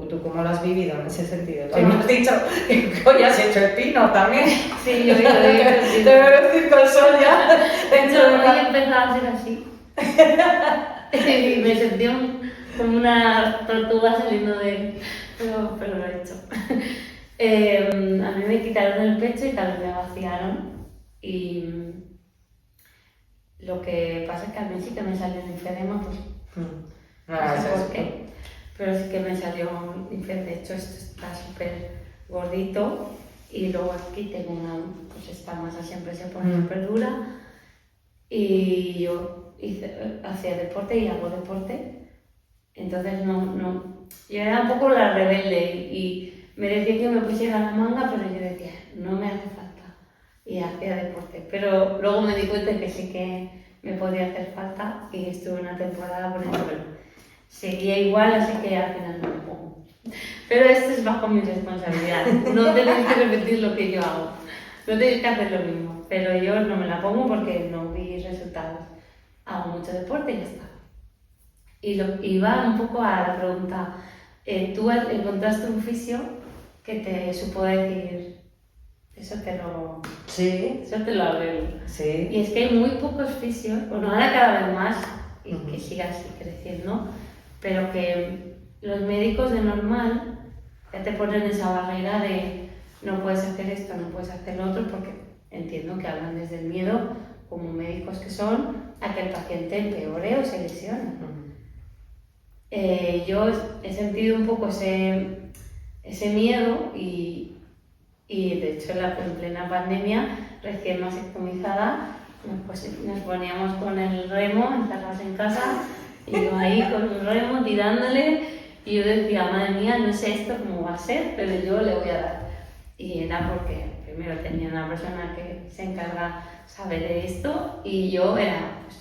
¿Tú cómo lo has vivido en ese sentido? Tú me has dicho que hoy has hecho el pino también. Sí, yo he hecho el pino. Te veo decir con Sonia. De hecho, hoy he empezado a ser así. Y me sentí como una tortuga saliendo de... Pero lo he hecho. A mí me quitaron el pecho y también me vaciaron. Y lo que pasa es que a mí sí que me salió un linfedema, pues no sé por qué. Pero sí que me salió un linfedema. De hecho, esto está súper gordito. Y luego aquí tengo una, pues esta masa siempre se pone súper dura. Y yo hacía deporte y hago deporte. Entonces yo era un poco la rebelde y me decía que me pusiera la manga, pero yo decía, no me hace falta, y hacía deporte. Pero luego me di cuenta que sí que me podía hacer falta y estuve una temporada poniéndolo. Seguía igual, así que al final no me pongo. Pero esto es bajo mi responsabilidad, no tenéis que repetir lo que yo hago, no tenéis que hacer lo mismo, pero yo no me la pongo porque no vi resultados. Hago mucho deporte y ya está. Y va un poco a la pregunta, tú encontraste un fisio que te supo decir, eso te lo arreglo. Sí. Y es que hay muy pocos fisios, bueno, ahora cada vez más, y que siga así creciendo, pero que los médicos de normal ya te ponen esa barrera de no puedes hacer esto, no puedes hacer lo otro, porque entiendo que hablan desde el miedo, como médicos que son, a que el paciente empeore o se lesione. Yo he sentido un poco ese miedo y de hecho en plena pandemia, recién mastectomizada, nos poníamos con el remo, encerrados en casa, y yo ahí con el remo tirándole, y yo decía, madre mía, no sé esto cómo va a ser, pero yo le voy a dar. Y era porque primero tenía una persona que se encarga, sabe de esto, y yo era, pues,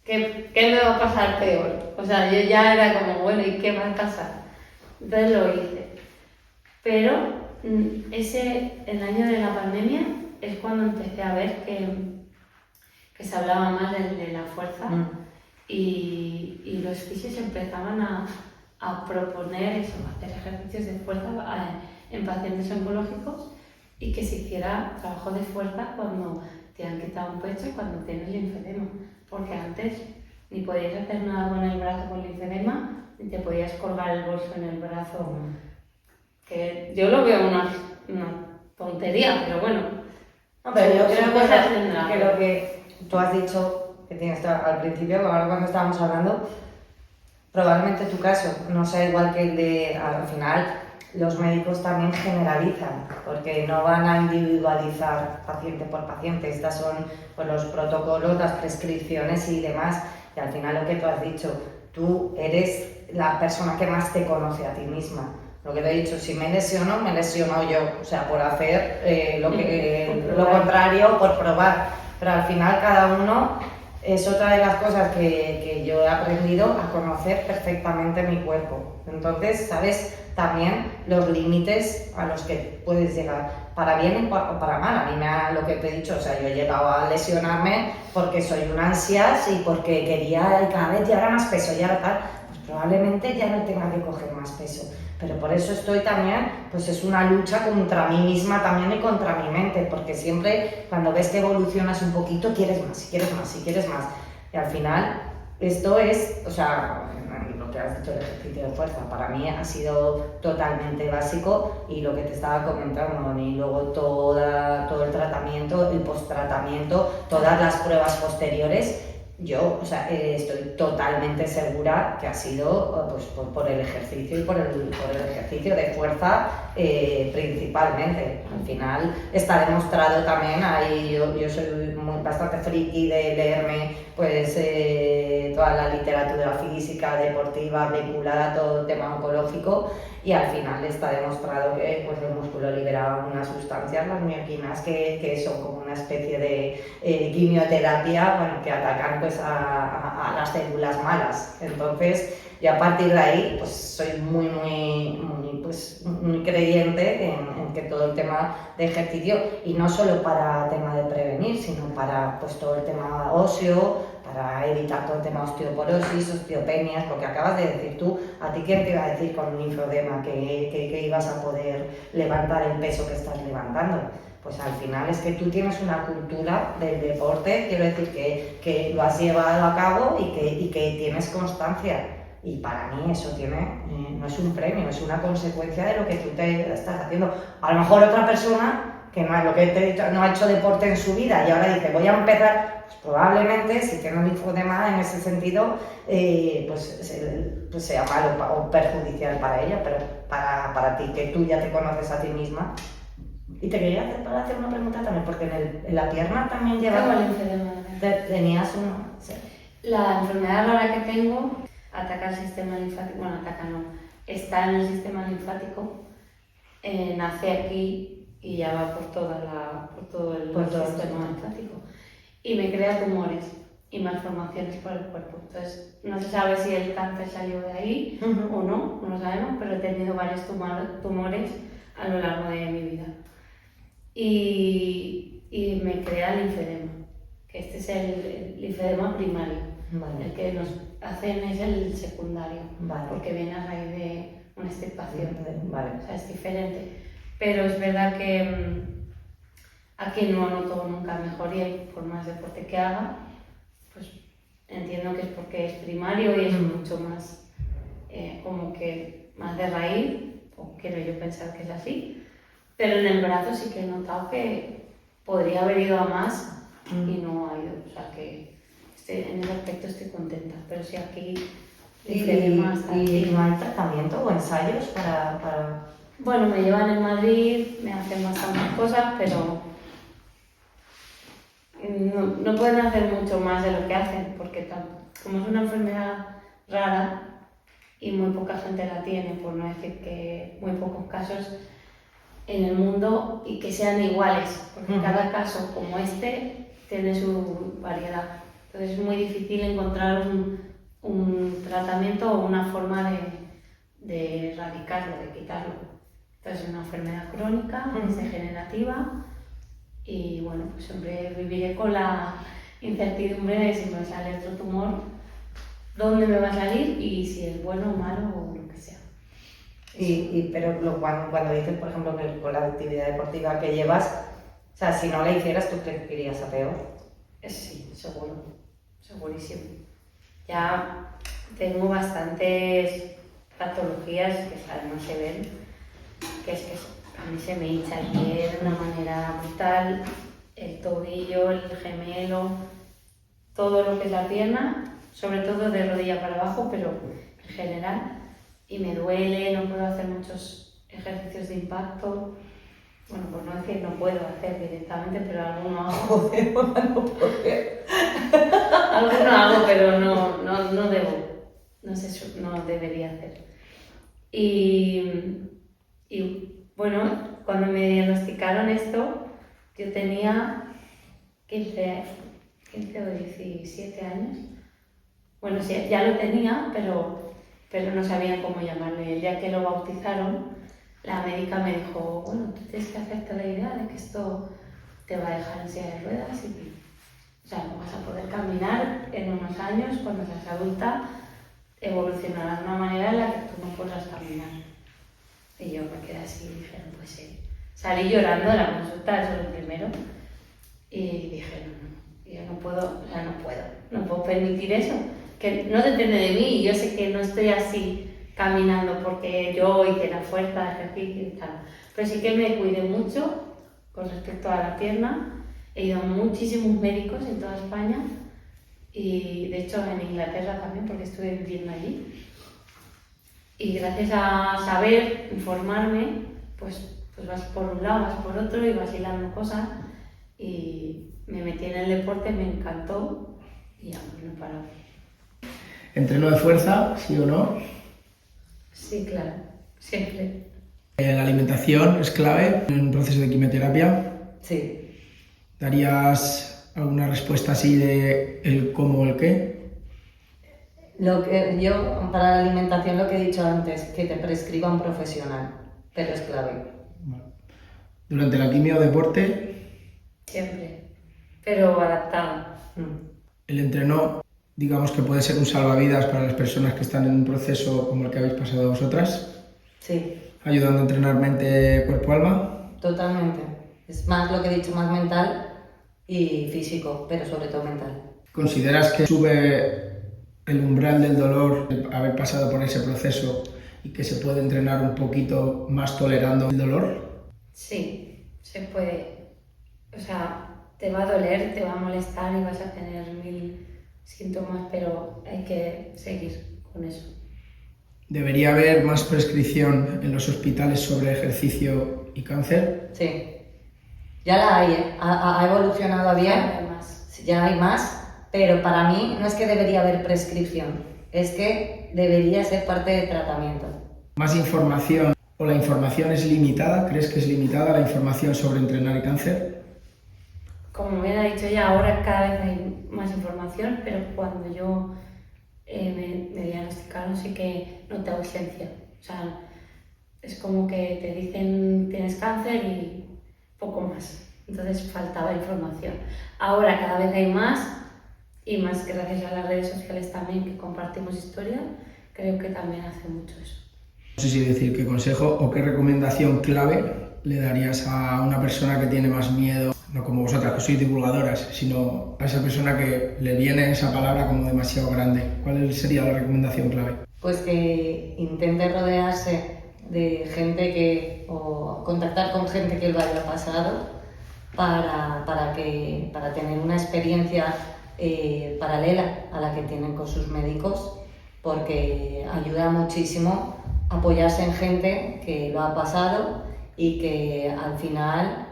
¿qué me va a pasar peor? O sea, yo ya era como, bueno, ¿y qué va a pasar? Entonces lo hice. Pero el año de la pandemia es cuando empecé a ver que se hablaba más de la fuerza y los fisios empezaban a proponer eso, hacer ejercicios de fuerza en pacientes oncológicos, y que se hiciera trabajo de fuerza cuando te han quitado un pecho y cuando tienes linfedema, porque antes ni podías hacer nada con el brazo con linfedema, ni te podías colgar el bolso en el brazo, que yo lo veo una tontería, pero bueno. No, pero yo creo cosas que lo que tú has dicho, que tienes al principio, ahora cuando estábamos hablando, probablemente tu caso no sea igual que el de, al final, los médicos también generalizan, porque no van a individualizar paciente por paciente. Estas son pues, los protocolos, las prescripciones y demás. Y al final lo que tú has dicho, tú eres la persona que más te conoce a ti misma. Lo que te he dicho, si me lesiono yo, o sea, por hacer lo contrario, por probar. Pero al final cada uno es otra de las cosas que yo he aprendido a conocer perfectamente mi cuerpo. Entonces, sabes también los límites a los que puedes llegar, para bien o para mal. A mí lo que te he dicho, o sea, yo he llegado a lesionarme porque soy un ansias y porque quería cada vez llegar a más peso y ahora tal, pues probablemente ya no tenga que coger más peso. Pero por eso estoy también, pues es una lucha contra mí misma también y contra mi mente, porque siempre cuando ves que evolucionas un poquito, quieres más, y quieres más, y quieres más. Y al final, esto es, o sea, lo que has dicho, el ejercicio de fuerza, para mí ha sido totalmente básico y lo que te estaba comentando, y luego todo el tratamiento, el post-tratamiento, todas las pruebas posteriores. Yo, o sea, estoy totalmente segura que ha sido pues, por el ejercicio y por el ejercicio de fuerza principalmente. Al final está demostrado también, ahí yo soy bastante friki de leerme pues, toda la literatura física, deportiva, vinculada a todo el tema oncológico, y al final está demostrado que pues, el músculo libera unas sustancias, las mioquinas, que son como una especie de quimioterapia, bueno, que atacan pues, a las células malas. Entonces, y a partir de ahí, pues soy muy creyente en que todo el tema de ejercicio, y no solo para tema de prevenir, sino para pues, todo el tema óseo, para evitar todo el tema osteoporosis, osteopenias, lo que acabas de decir tú. ¿A ti quién te iba a decir con un linfodema que ibas a poder levantar el peso que estás levantando? Pues al final es que tú tienes una cultura del deporte, quiero decir que lo has llevado a cabo y que tienes constancia. Y para mí eso no es un premio, es una consecuencia de lo que tú te estás haciendo. A lo mejor otra persona que no, lo que te he dicho, no ha hecho deporte en su vida y ahora dice voy a empezar, pues probablemente si tiene un linfodema en ese sentido pues sea malo o perjudicial para ella, pero para ti, que tú ya te conoces a ti misma. Y te quería hacer una pregunta también, porque en la pierna también llevaba tenías una... Sí. La enfermedad rara que tengo ataca el sistema linfático, bueno, ataca no, está en el sistema linfático, nace aquí y ya va por todo el sistema linfático y me crea tumores y malformaciones por el cuerpo. Entonces, no se sabe si el cáncer salió de ahí o no lo sabemos, pero he tenido varios tumores a lo largo de mi vida. Y me crea el linfedema, que este es el linfedema primario. Vale. El que nos hacen es el secundario, vale. porque viene a raíz de una extirpación. Vale. O sea, es diferente. Pero es verdad que aquí no noto nunca mejoría, por más deporte que haga, pues entiendo que es porque es primario y es mucho más como que más de raíz, o quiero yo pensar que es así. Pero en el brazo sí que he notado que podría haber ido a más y no ha ido. O sea que en ese aspecto estoy contenta. Pero sí aquí ¿Y no hay tratamiento o ensayos para...? Bueno, me llevan en Madrid, me hacen bastantes cosas, pero no pueden hacer mucho más de lo que hacen, porque como es una enfermedad rara y muy poca gente la tiene, por no decir que muy pocos casos en el mundo, y que sean iguales, porque cada caso como este tiene su variedad. Entonces es muy difícil encontrar un tratamiento o una forma de erradicarlo, de quitarlo. Entonces es una enfermedad crónica, degenerativa, y bueno, pues siempre viviré con la incertidumbre de si me sale otro tumor, dónde me va a salir y si es bueno o malo o lo que sea. Pero cuando dices, por ejemplo, que con la actividad deportiva que llevas, o sea, si no la hicieras, ¿tú crees que irías a peor? Sí, seguro, segurísimo. Ya tengo bastantes patologías que no se ven, que es que a mí se me hincha el pie de una manera brutal, el tobillo, el gemelo, todo lo que es la pierna, sobre todo de rodilla para abajo, pero en general, y me duele, no puedo hacer muchos ejercicios de impacto. Bueno, pues no decir no puedo hacer directamente, pero alguno hago. Alguno hago, pero no debo. No sé, no debería hacer. Y bueno, cuando me diagnosticaron esto, yo tenía 15 o 17 años. Bueno, sí, ya lo tenía, pero no sabían cómo llamarle. El día que lo bautizaron, la médica me dijo, bueno, tú tienes que hacerte la idea de que esto te va a dejar en silla de ruedas y, o sea, no vas a poder caminar en unos años, cuando seas adulta, evolucionarás de una manera en la que tú no podrás caminar. Y yo me quedé así y dije, no, pues sí. Salí llorando de la consulta, eso es lo primero, y dije, no, yo no puedo permitir eso, que no depende de mí, y yo sé que no estoy así caminando porque yo hice la fuerza de ejercicio y tal, pero sí que me cuidé mucho con respecto a la pierna, he ido a muchísimos médicos en toda España y de hecho en Inglaterra también porque estuve viviendo allí y gracias a saber, informarme, pues vas por un lado, vas por otro y vas hilando cosas y me metí en el deporte, me encantó y ya no he parado. ¿Entreno de fuerza, sí o no? Sí, claro, siempre. ¿La alimentación es clave en un proceso de quimioterapia? Sí. ¿Darías alguna respuesta así de el cómo o el qué? Yo, para la alimentación, lo que he dicho antes, que te prescriba un profesional, pero es clave. ¿Durante la quimio deporte? Siempre, pero adaptado. El entreno, digamos que puede ser un salvavidas para las personas que están en un proceso como el que habéis pasado vosotras, Sí, ayudando a entrenar mente, cuerpo, alma. totalmente. Es más lo que he dicho, más mental y físico, pero sobre todo mental. ¿Consideras que sube el umbral del dolor de haber pasado por ese proceso y que se puede entrenar un poquito más tolerando el dolor? Sí, se puede. O sea, te va a doler, te va a molestar y vas a tener 1000 síntomas, pero hay que seguir con eso. ¿Debería haber más prescripción en los hospitales sobre ejercicio y cáncer? Sí, ya la hay, ¿eh? Ha evolucionado bien, Además, ya hay más, pero para mí no es que debería haber prescripción, es que debería ser parte del tratamiento. ¿Más información o la información es limitada? ¿Crees que es limitada la información sobre entrenar y cáncer? como bien ha dicho ya, ahora cada vez hay más información, pero cuando yo me diagnosticaron sí que noté ausencia. O sea, es como que te dicen tienes cáncer y poco más. Entonces faltaba información. Ahora cada vez hay más y más gracias a las redes sociales también que compartimos historia, creo que también hace mucho eso. No sé si decir qué consejo o qué recomendación clave le darías a una persona que tiene más miedo, no como vosotras que sois divulgadoras, sino a esa persona que le viene esa palabra como demasiado grande. ¿Cuál sería la recomendación clave? Pues que intente rodearse de gente o contactar con gente que lo haya pasado para tener una experiencia paralela a la que tienen con sus médicos, porque ayuda muchísimo apoyarse en gente que lo ha pasado y que al final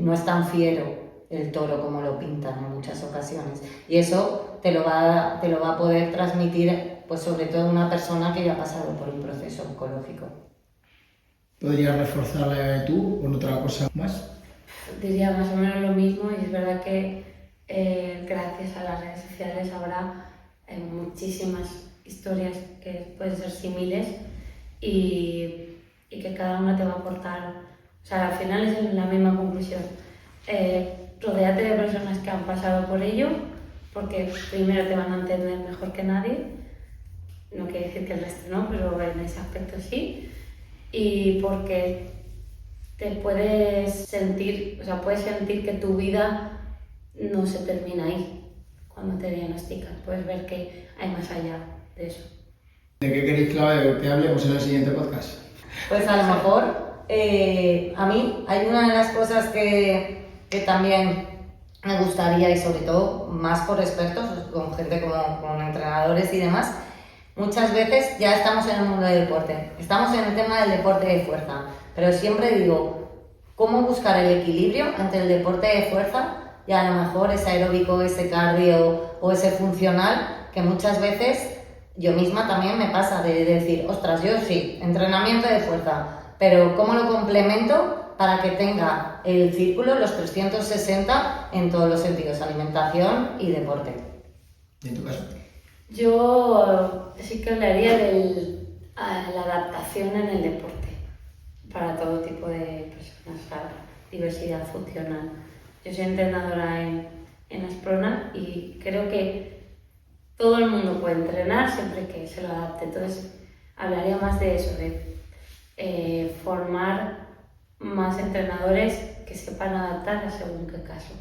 no es tan fiero el toro como lo pintan en muchas ocasiones. Y eso te lo va a poder transmitir, pues sobre todo una persona que ya ha pasado por un proceso oncológico. ¿Podrías reforzarla tú con otra cosa más? Diría más o menos lo mismo y es verdad que gracias a las redes sociales ahora hay muchísimas historias que pueden ser similares y que cada una te va a aportar, o sea, al final es la misma conclusión. Rodéate de personas que han pasado por ello, porque primero te van a entender mejor que nadie. no quiere decir que el resto no, pero en ese aspecto sí. Y porque te puedes sentir, o sea, puedes sentir que tu vida no se termina ahí cuando te diagnostican. Puedes ver que hay más allá de eso. ¿De qué queréis que hablemos en el siguiente podcast? Pues a lo mejor, a mí hay una de las cosas que también me gustaría, y sobre todo más por expertos, con gente como con entrenadores y demás, muchas veces ya estamos en el mundo del deporte, estamos en el tema del deporte de fuerza, pero siempre digo, ¿cómo buscar el equilibrio entre el deporte de fuerza y a lo mejor ese aeróbico, ese cardio o ese funcional, que muchas veces yo misma también me pasa de decir, ostras, yo sí, entrenamiento de fuerza, pero ¿cómo lo complemento para que tenga el círculo, los 360 en todos los sentidos, alimentación y deporte? ¿Y en tu caso? Yo sí que hablaría de la adaptación en el deporte para todo tipo de personas, o sea, diversidad funcional. Yo soy entrenadora en Asprona y creo que todo el mundo puede entrenar siempre que se lo adapte. Entonces, hablaría más de eso, de formar más entrenadores que sepan adaptar a según qué caso.